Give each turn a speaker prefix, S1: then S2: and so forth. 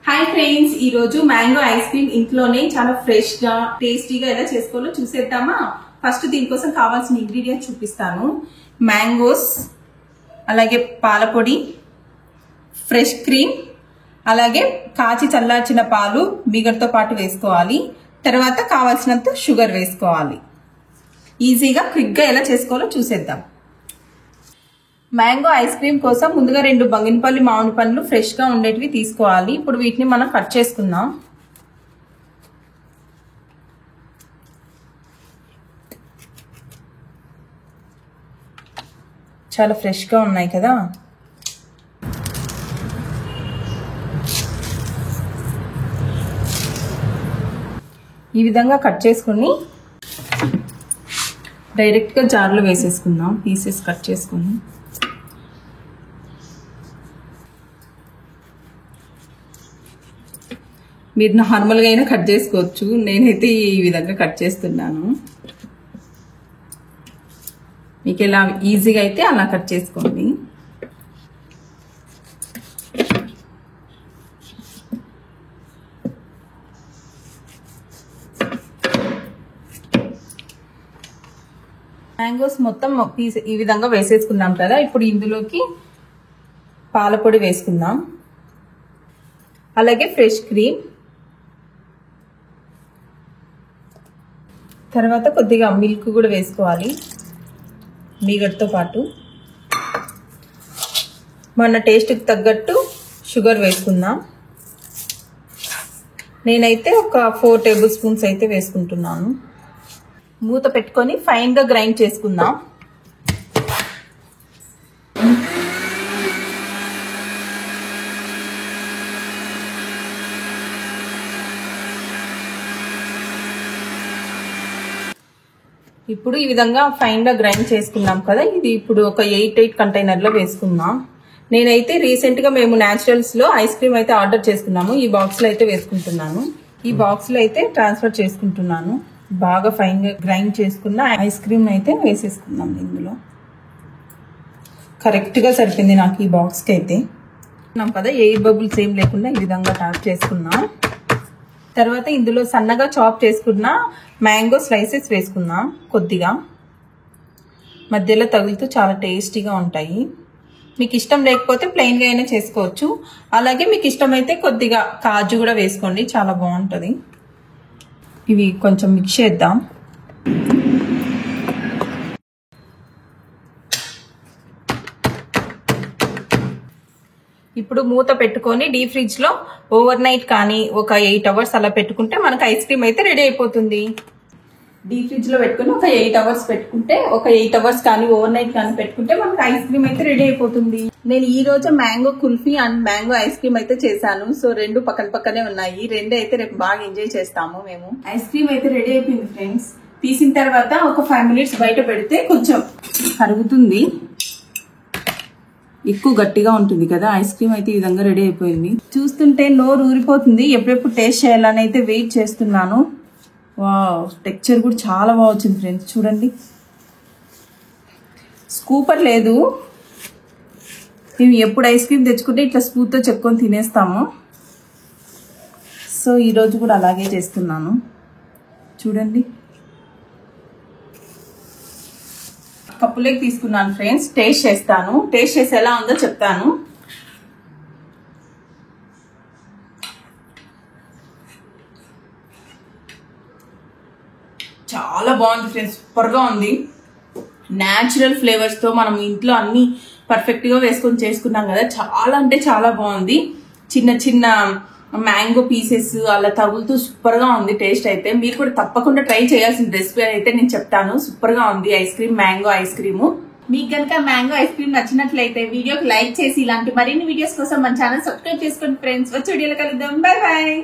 S1: Hi friends, ఈ రోజు mango ice cream ఇంట్లోనే చాలా ఫ్రెష్ గా టేస్టీగా ఎలా చేసుకోవాలో చూసేద్దామా. ఫస్ట్ దీనికోసం కావాల్సిన ఇంగ్రీడియంట్స్ చూపిస్తాను. మ్యాంగోస్, అలాగే పాలపొడి, ఫ్రెష్ క్రీమ్, అలాగే కాచి చల్లార్చిన పాలు మీగడతో పాటు వేసుకోవాలి. తర్వాత కావాల్సినంత షుగర్ వేసుకోవాలి. ఈజీగా క్విక్ గా ఎలా చేసుకోవాలో చూసేద్దాం. మ్యాంగో ఐస్ క్రీమ్ కోసం ముందుగా 2 బంగినపల్లి మామిడి పండ్లు ఫ్రెష్ గా ఉండేటివి తీసుకోవాలి. ఇప్పుడు వీటిని మనం కట్ చేసుకుందాం. చాలా ఫ్రెష్ గా ఉన్నాయి కదా. ఈ విధంగా కట్ చేసుకుని డైరెక్ట్ గా జార్లో వేసేసుకుందాం. పీసెస్ కట్ చేసుకుని మీరు నార్మల్గా అయినా కట్ చేసుకోవచ్చు. నేనైతే ఈ విధంగా కట్ చేస్తున్నాను. మీకు ఎలా ఈజీగా అయితే అలా కట్ చేసుకోండి. మ్యాంగోస్ మొత్తం పీస్ ఈ విధంగా వేసేసుకున్నాం కదా. ఇప్పుడు ఇందులోకి పాలపొడి వేసుకుందాం, అలాగే ఫ్రెష్ క్రీమ్, తర్వాత కొద్దిగా మిల్క్ కూడా వేసుకోవాలి మీగడతో పాటు. మన టేస్ట్కి తగ్గట్టు షుగర్ వేసుకుందాం. నేనైతే ఒక 4 టేబుల్ స్పూన్స్ అయితే వేసుకుంటున్నాను. మూత పెట్టుకొని ఫైన్గా గ్రైండ్ చేసుకుందాం. ఇప్పుడు ఈ విధంగా ఫైన్ గా గ్రైండ్ చేసుకున్నాం కదా. ఇది ఇప్పుడు ఒక 8 కంటైనర్ లో వేసుకుందాం. నేనైతే రీసెంట్ గా మేము న్యాచురల్స్ లో ఐస్ క్రీమ్ అయితే ఆర్డర్ చేసుకున్నాము. ఈ బాక్స్ లో అయితే వేసుకుంటున్నాను. ఈ బాక్స్ లో అయితే ట్రాన్స్ఫర్ చేసుకుంటున్నాను. బాగా ఫైన్ గా గ్రైండ్ చేసుకున్న ఐస్ క్రీమ్ అయితే వేసేసుకుందాం. ఇందులో కరెక్ట్ గా సరిపోయింది నాకు ఈ బాక్స్ కి అయితే. కదా ఎయిర్ బబుల్స్ ఏం లేకుండా ఈ విధంగా ట్యాప్ చేసుకున్నాం. తర్వాత ఇందులో సన్నగా చాప్ చేసుకున్న మ్యాంగో స్లైసెస్ వేసుకుందాం. కొద్దిగా మధ్యలో తగులుతూ చాలా టేస్టీగా ఉంటాయి. మీకు ఇష్టం లేకపోతే ప్లెయిన్ గా అయినా చేసుకోవచ్చు. అలాగే మీకు ఇష్టమైతే కొద్దిగా కాజు కూడా వేసుకోండి, చాలా బాగుంటుంది. ఇవి కొంచెం మిక్స్ చేద్దాం. ఇప్పుడు మూత పెట్టుకొని డీప్ ఫ్రిడ్జ్ లో ఓవర్ నైట్ కానీ ఒక 8 అవర్స్ అలా పెట్టుకుంటే మనకు ఐస్ క్రీమ్ అయితే రెడీ అయిపోతుంది. డీప్ ఫ్రిడ్జ్ లో పెట్టుకుని ఒక 8 అవర్స్ పెట్టుకుంటే, ఒక 8 అవర్స్ కానీ ఓవర్ నైట్ కానీ పెట్టుకుంటే మనకు ఐస్ క్రీమ్ అయితే రెడీ అయిపోతుంది. నేను ఈ రోజు mango kulfi and mango ice cream అయితే చేశాను. సో 2 పక్కన పక్కనే ఉన్నాయి. 2 అయితే రేపు బాగా ఎంజాయ్ చేస్తాము మేము. ఐస్ క్రీమ్ అయితే రెడీ అయిపోయింది ఫ్రెండ్స్. తీసిన తర్వాత ఒక 5 మినిట్స్ బయట పెడితే కొంచెం కరుగుతుంది. ఎక్కువ గట్టిగా ఉంటుంది కదా. ఐస్ క్రీమ్ అయితే ఈ విధంగా రెడీ అయిపోయింది. చూస్తుంటే నోరు ఊరిపోతుంది. ఎప్పుడెప్పుడు టేస్ట్ చేయాలని అయితే వెయిట్ చేస్తున్నాను. వావ్, టెక్స్చర్ కూడా చాలా బాగా వచ్చింది ఫ్రెండ్స్. చూడండి, స్కూపర్ లేదు. మేము ఎప్పుడు ఐస్ క్రీమ్ తెచ్చుకుంటే ఇట్లా స్పూన్తో చెక్కొని తినేస్తాము. సో ఈరోజు కూడా అలాగే చేస్తున్నాను. చూడండి, కప్పులోకి తీసుకున్నాను ఫ్రెండ్స్. టేస్ట్ చేస్తాను. టేస్ట్ చేసి ఎలా ఉందో చెప్తాను. చాలా బాగుంది ఫ్రెండ్స్, సూపర్ గా ఉంది. న్యాచురల్ ఫ్లేవర్స్ తో మనం ఇంట్లో అన్ని పర్ఫెక్ట్ గా వేసుకొని చేసుకున్నాం కదా. చాలా అంటే చాలా బాగుంది. చిన్న చిన్న మ్యాంగో పీసెస్ అలా తగులుతూ సూపర్ గా ఉంది టేస్ట్ అయితే. మీరు కూడా తప్పకుండా ట్రై చేయాల్సిన రెసిపీ అయితే నేను చెప్తాను. సూపర్ గా ఉంది ice cream, mango ice cream. మీకు కనుక మ్యాంగో ఐస్ క్రీమ్ నచ్చినట్లయితే వీడియోకి లైక్ చేసి ఇలాంటి మరిన్ని వీడియోస్ కోసం మన ఛానల్ సబ్స్క్రైబ్ చేసుకోండి ఫ్రెండ్స్. వచ్చే వీడియోలో కలుద్దాం. By by.